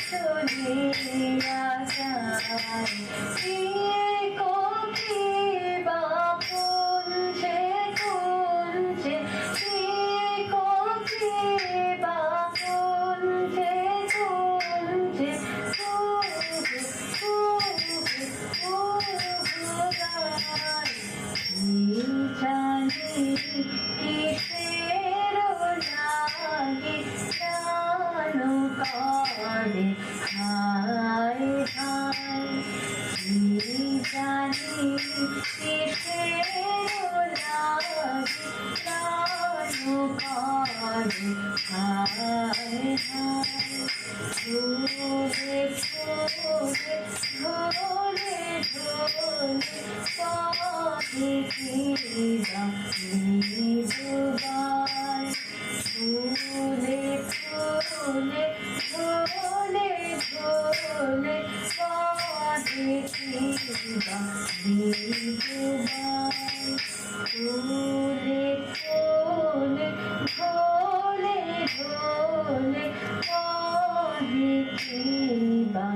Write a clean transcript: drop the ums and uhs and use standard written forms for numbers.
চলিয়া যায় হায় হায় জানি কিসের লাগে প্রাণ কাঁদে হায় হায় ঝরে ঝরে ঝরে ঝরে পাখি কিরা নিজুবাই ফুলে ফুলে ঝোলে ঝোলে পাখি কিরা নিজুবাই ফুলে ফুলে ঝোলে ঝোলে পাখি কিরা